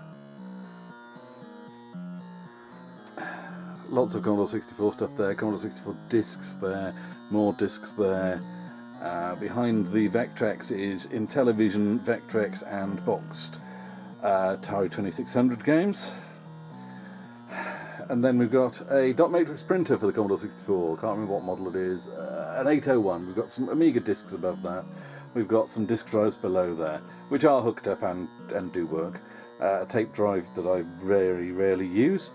Lots of Commodore 64 stuff there, Commodore 64 discs there, more discs there. Behind the Vectrex is Intellivision, Vectrex and boxed Atari 2600 games. And then we've got a dot matrix printer for the Commodore 64, can't remember what model it is, an 801. We've got some Amiga discs above that. We've got some disk drives below there, which are hooked up and do work. A tape drive that I very rarely use.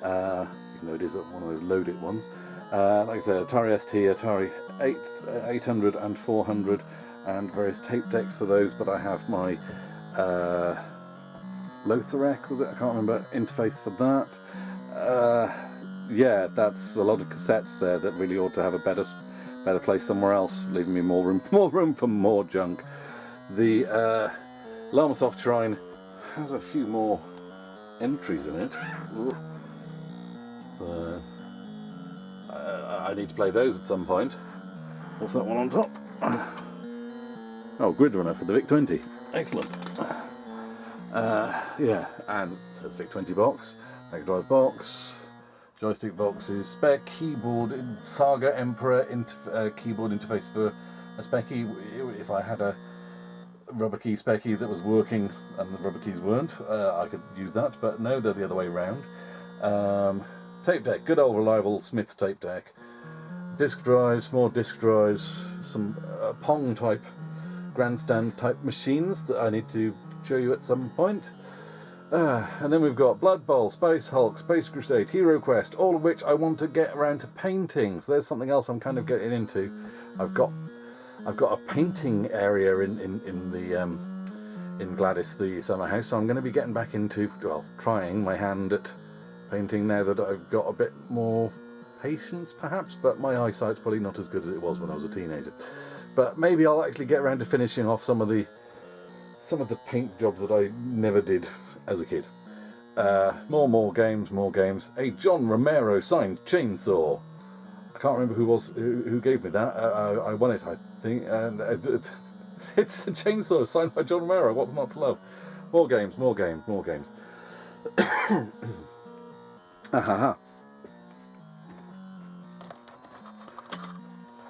Even though it is one of those load-it ones. Like I said, Atari ST, Atari 800 and 400, and various tape decks for those, but I have my Lotharek, was it? I can't remember, interface for that. Yeah, that's a lot of cassettes there that really ought to have a better place somewhere else, leaving me more room for more junk. The Lamasoft Shrine has a few more entries in it. Ooh. I need to play those at some point. What's that one on top? Oh, Grid Runner for the VIC-20. Excellent. Yeah, and there's VIC-20 box, Mega Drive box, joystick boxes, spare keyboard, Saga Emperor keyboard interface for a spare key. If I had a rubber key spare key that was working and the rubber keys weren't, I could use that, but no, they're the other way around. Tape deck, good old reliable Smith's tape deck. Disc drives, more disc drives, some Pong type, grandstand type machines that I need to show you at some point. And then we've got Blood Bowl, Space Hulk, Space Crusade, Hero Quest, all of which I want to get around to painting. So there's something else I'm kind of getting into. I've got a painting area in Gladys the summer house, so I'm going to be getting back into, well, trying my hand at painting now that I've got a bit more patience perhaps, but my eyesight's probably not as good as it was when I was a teenager. But maybe I'll actually get around to finishing off some of the paint jobs that I never did as a kid. More games. A John Romero signed chainsaw. I can't remember who gave me that. I won it, I think, and it's a chainsaw signed by John Romero. What's not to love? More games.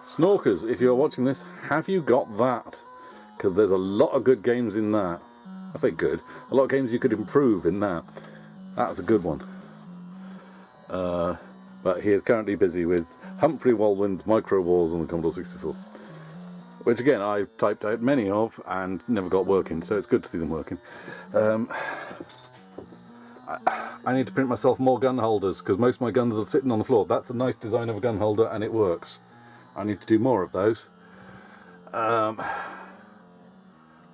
Snorkers, if you're watching this, have you got that? Because there's a lot of good games in that. I say good, a lot of games you could improve in that. That's a good one. But he is currently busy with Humphrey Walwyn's Micro Wars on the Commodore 64. Which again, I typed out many of and never got working, so it's good to see them working. I need to print myself more gun holders, because most of my guns are sitting on the floor. That's a nice design of a gun holder and it works. I need to do more of those.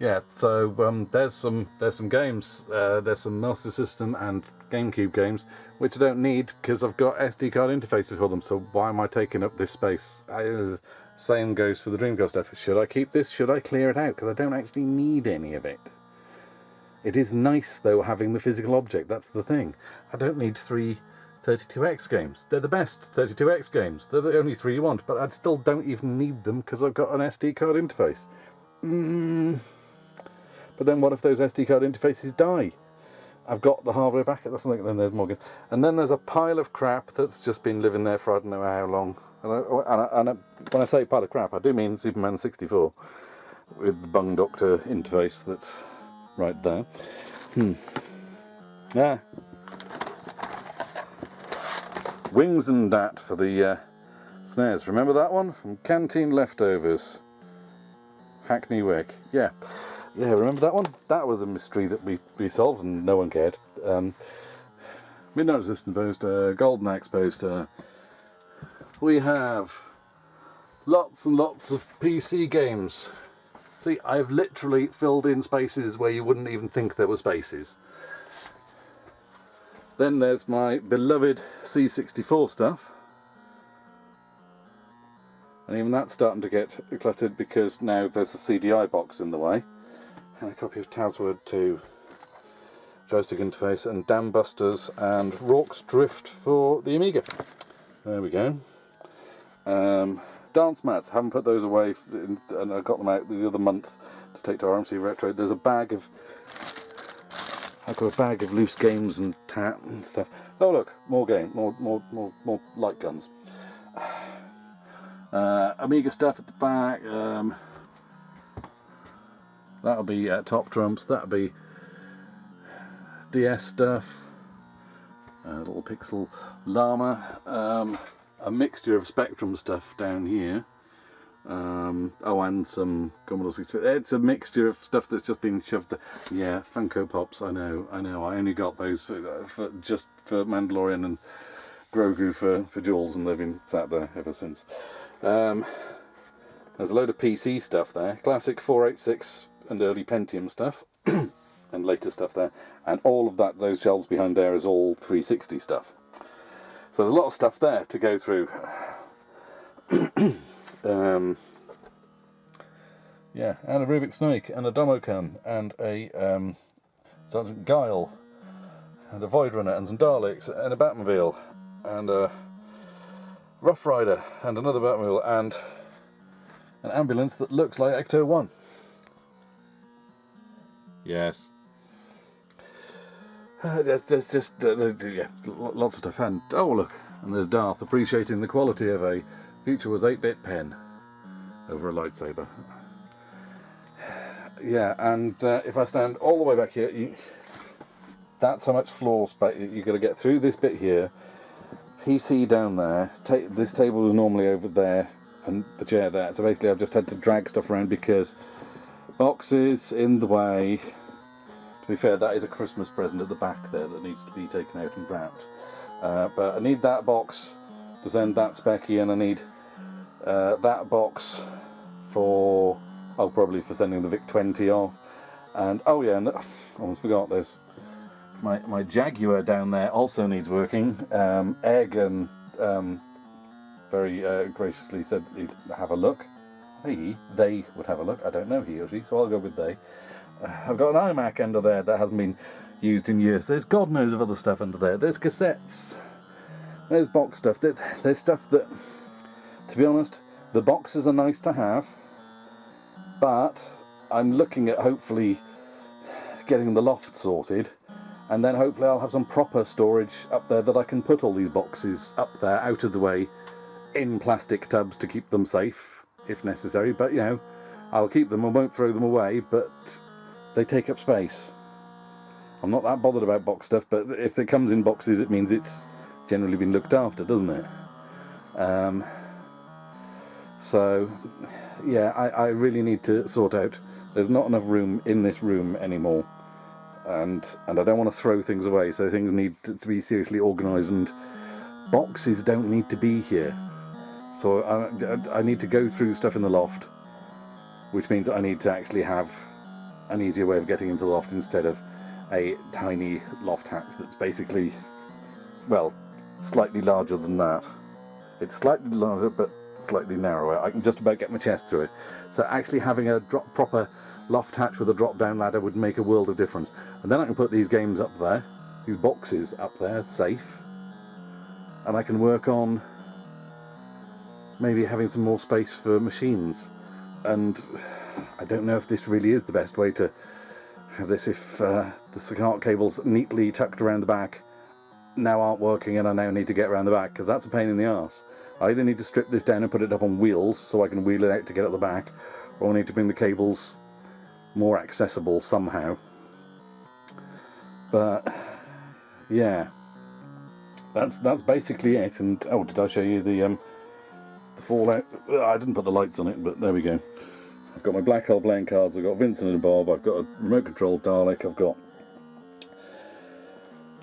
Yeah, so there's some games. There's some Master System and GameCube games which I don't need because I've got SD card interfaces for them. So why am I taking up this space? Same goes for the Dreamcast stuff. Should I keep this? Should I clear it out? Because I don't actually need any of it. It is nice though having the physical object. That's the thing. I don't need 3 32X games. They're the best 32X games. They're the only 3 you want, but I still don't even need them because I've got an SD card interface. But then what if those SD card interfaces die? I've got the hardware back. That's something. Then there's Morgan, and then there's a pile of crap that's just been living there for I don't know how long. And when I say pile of crap, I do mean Superman 64 with the Bung Doctor interface that's right there. Yeah. Wings and Dat for the snares. Remember that one from Canteen Leftovers? Hackney Wick. Yeah, remember that one? That was a mystery that we solved and no one cared. Midnight Resistance poster, Golden Axe poster. We have lots and lots of PC games. See, I've literally filled in spaces where you wouldn't even think there were spaces. Then there's my beloved C64 stuff. And even that's starting to get cluttered because now there's a CDI box in the way. And a copy of Tazword 2, joystick interface, and Dam Busters and Rorke's Drift for the Amiga. There we go. Dance mats, haven't put those away, and I got them out the other month to take to RMC Retro. There's a bag of, I've got a bag of loose games and tat and stuff. Oh look, more light guns. Amiga stuff at the back. That'll be Top Trumps. That'll be DS stuff. Little Pixel Llama. A mixture of Spectrum stuff down here. And some Commodore 64. It's a mixture of stuff that's just been shoved there. Yeah, Funko Pops. I know. I only got those for just for Mandalorian and Grogu for Jules, and they've been sat there ever since. There's a load of PC stuff there. Classic 486 and early Pentium stuff. And later stuff there. And all of that, those shelves behind there is all 360 stuff. So there's a lot of stuff there to go through. Yeah, and a Rubik's Snake, and a Domocam, and a Sergeant Guile, and a Void Runner, and some Daleks, and a Batmobile, and a Rough Rider and another Batmobile and an ambulance that looks like Ecto 1. Yes. There's just yeah, lots of stuff. And oh look, and there's Darth appreciating the quality of a Future was 8-bit pen over a lightsaber. Yeah, and if I stand all the way back here, that's how much floor space you've got to get through this bit here. PC down there. This table is normally over there, and the chair there. So basically, I've just had to drag stuff around because boxes in the way. To be fair, that is a Christmas present at the back there that needs to be taken out and wrapped. But I need that box to send that specky, and I need that box for, probably for sending the VIC-20 off. And oh yeah, and I almost forgot this. My Jaguar down there also needs working. Egg and very graciously said he'd have a look. They would have a look. I don't know, he or she, so I'll go with they. I've got an iMac under there that hasn't been used in years. There's God knows of other stuff under there. There's cassettes. There's box stuff. There's stuff that, to be honest, the boxes are nice to have, but I'm looking at hopefully getting the loft sorted, and then hopefully I'll have some proper storage up there that I can put all these boxes up there out of the way in plastic tubs to keep them safe if necessary. But you know, I'll keep them and won't throw them away, but they take up space. I'm not that bothered about box stuff, but if it comes in boxes, it means it's generally been looked after, doesn't it? So, yeah, I really need to sort out. There's not enough room in this room anymore, and I don't want to throw things away, so things need to be seriously organised, and boxes don't need to be here. So I need to go through stuff in the loft, which means I need to actually have an easier way of getting into the loft instead of a tiny loft hatch that's basically, well, slightly larger than that. It's slightly larger but slightly narrower. I can just about get my chest through it. So actually having a proper loft hatch with a drop down ladder would make a world of difference. And then I can put these games up there, these boxes up there, safe, and I can work on maybe having some more space for machines. And I don't know if this really is the best way to have this, if the SCART cables neatly tucked around the back now aren't working and I now need to get around the back, because that's a pain in the arse. I either need to strip this down and put it up on wheels so I can wheel it out to get at the back, or I need to bring the cables more accessible somehow. But yeah, that's basically it. And oh, did I show you the Fallout? I didn't put the lights on it, but there we go. I've got my Black Hole playing cards, I've got Vincent and Bob, I've got a remote control Dalek, I've got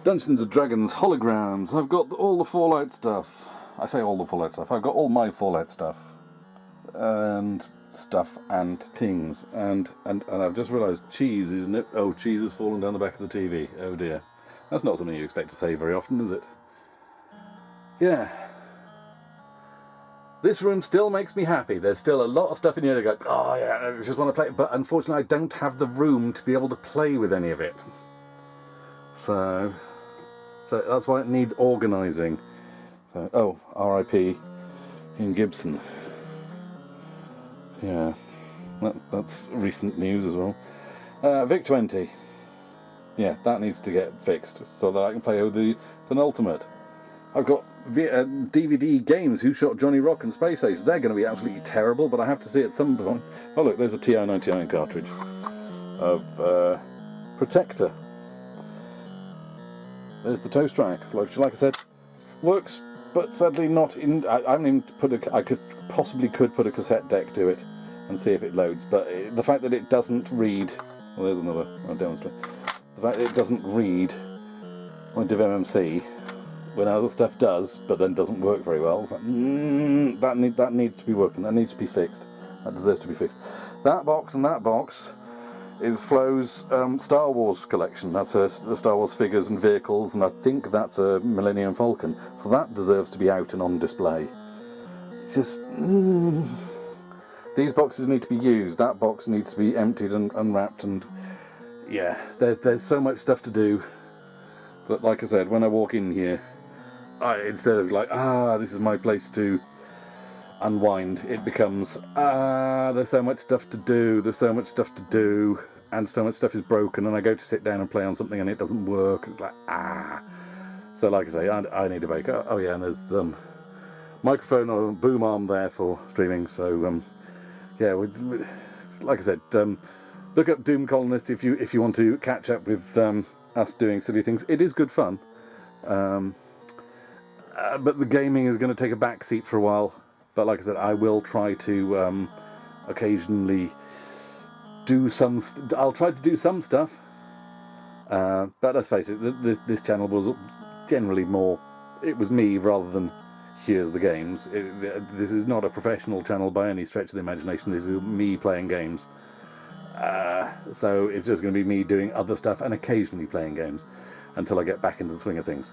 Dungeons and Dragons holograms, I've got all the Fallout stuff. I say all the Fallout stuff, I've got all my Fallout stuff. And things. And I've just realised cheese is cheese has fallen down the back of the TV. Oh dear. That's not something you expect to say very often, is it? Yeah. This room still makes me happy. There's still a lot of stuff in here that go, oh yeah, I just want to play it. But unfortunately I don't have the room to be able to play with any of it. So that's why it needs organising. So, R.I.P. Ian Gibson. Yeah, that's recent news as well. VIC-20. Yeah, that needs to get fixed so that I can play the penultimate. I've got DVD games, Who Shot Johnny Rock and Space Ace. They're going to be absolutely terrible, but I have to see at some point. Oh look, there's a TI-99 cartridge of Protector. There's the toast rack, like I said, works, but sadly not in. I haven't even put I could put a cassette deck to it and see if it loads, but the fact that it doesn't read. Well, there's another. I'll demonstrate. The fact that it doesn't read point of MMC when other stuff does, but then doesn't work very well. It's like, that needs to be working. That needs to be fixed. That deserves to be fixed. That box and that box is Flo's Star Wars collection. That's the Star Wars figures and vehicles, and I think that's a Millennium Falcon. So that deserves to be out and on display. It's just these boxes need to be used. That box needs to be emptied and unwrapped, and yeah, there's so much stuff to do that, like I said, when I walk in here, instead of like, this is my place to unwind, it becomes, there's so much stuff to do, and so much stuff is broken, and I go to sit down and play on something and it doesn't work. It's like, So like I say, I need a break. Oh yeah, and there's microphone or boom arm there for streaming, so yeah, like I said, look up Doom Colonist if you want to catch up with us doing silly things. It is good fun, but the gaming is going to take a back seat for a while. But like I said, I will try to occasionally I'll try to do some stuff. But let's face it, this channel was generally more, it was me rather than here's the games. This is not a professional channel by any stretch of the imagination. This is me playing games. So it's just going to be me doing other stuff and occasionally playing games until I get back into the swing of things.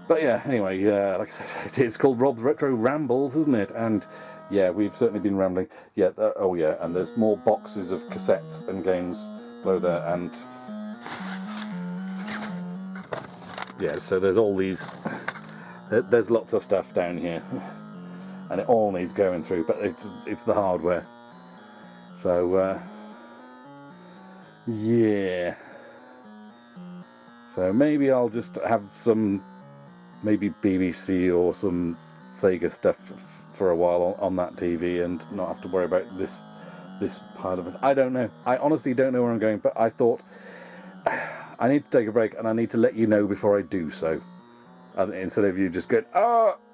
But yeah, anyway, like I said, it's called Rob's Retro Rambles, isn't it? And yeah, we've certainly been rambling. Yeah, oh yeah, and there's more boxes of cassettes and games below there, and yeah, so there's all these, there's lots of stuff down here, and it all needs going through, but it's the hardware. So yeah, so maybe I'll just have some, maybe BBC or some Sega stuff for a while on that TV and not have to worry about this part of it. I don't know. I honestly don't know where I'm going, but I thought I need to take a break and I need to let you know before I do so. Instead of you just going,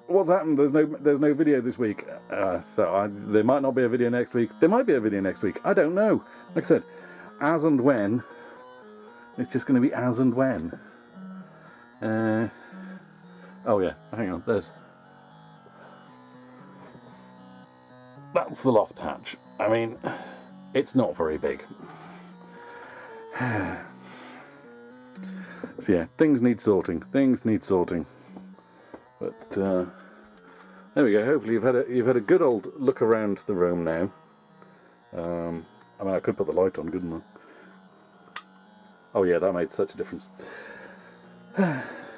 what's happened? There's no video this week. There might not be a video next week. There might be a video next week. I don't know. Like I said, as and when. It's just going to be as and when. Oh yeah, hang on. That's the loft hatch. I mean, it's not very big. So yeah, things need sorting. But there we go. Hopefully you've had a good old look around the room now. I mean, I could put the light on, couldn't I? Oh yeah, that made such a difference.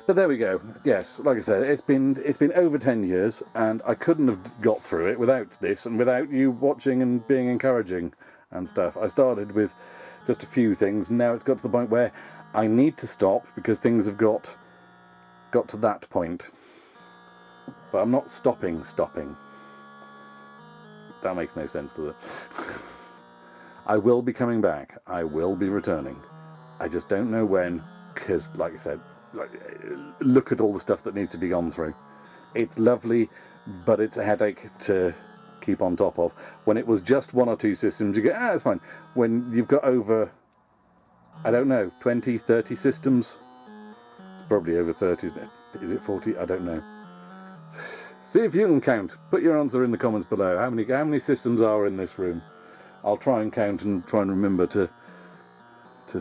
But there we go. Yes, like I said, it's been over 10 years, and I couldn't have got through it without this and without you watching and being encouraging and stuff. I started with just a few things, and now it's got to the point where I need to stop because things have got to that point. But I'm not stopping. That makes no sense, does it? I will be coming back. I will be returning. I just don't know when, because, like I said, look at all the stuff that needs to be gone through. It's lovely, but it's a headache to keep on top of. When it was just one or two systems, you go, it's fine. When you've got over, I don't know, 20, 30 systems, it's probably over 30, isn't it? Is it 40? I don't know. See if you can count. Put your answer in the comments below. How many systems are in this room? I'll try and count and try and remember to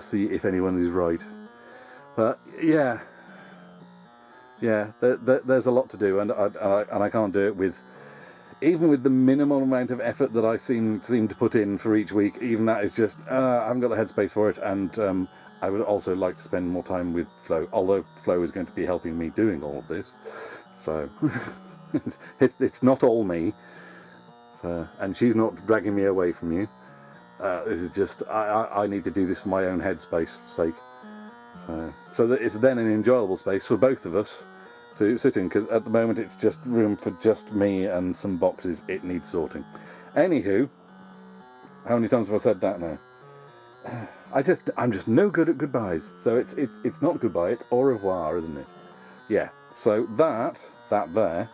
see if anyone is right. But yeah, there's a lot to do, and I can't do it even with the minimal amount of effort that I seem to put in for each week. Even that is just I haven't got the headspace for it, and I would also like to spend more time with Flo. Although Flo is going to be helping me doing all of this, so it's not all me, and she's not dragging me away from you. This is just I need to do this for my own headspace sake. So that it's then an enjoyable space for both of us to sit in, because at the moment it's just room for just me and some boxes. It needs sorting. Anywho, how many times have I said that now? I'm just no good at goodbyes. So it's not goodbye, it's au revoir, isn't it? Yeah. So that there.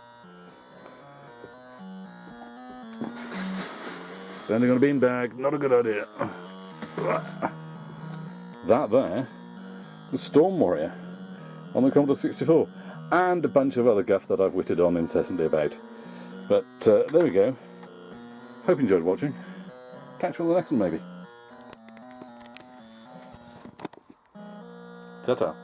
Standing on a beanbag, not a good idea. That there. The Storm Warrior on the Commodore 64, and a bunch of other guff that I've witted on incessantly about. But there we go. Hope you enjoyed watching. Catch you on the next one, maybe. Ta-ta.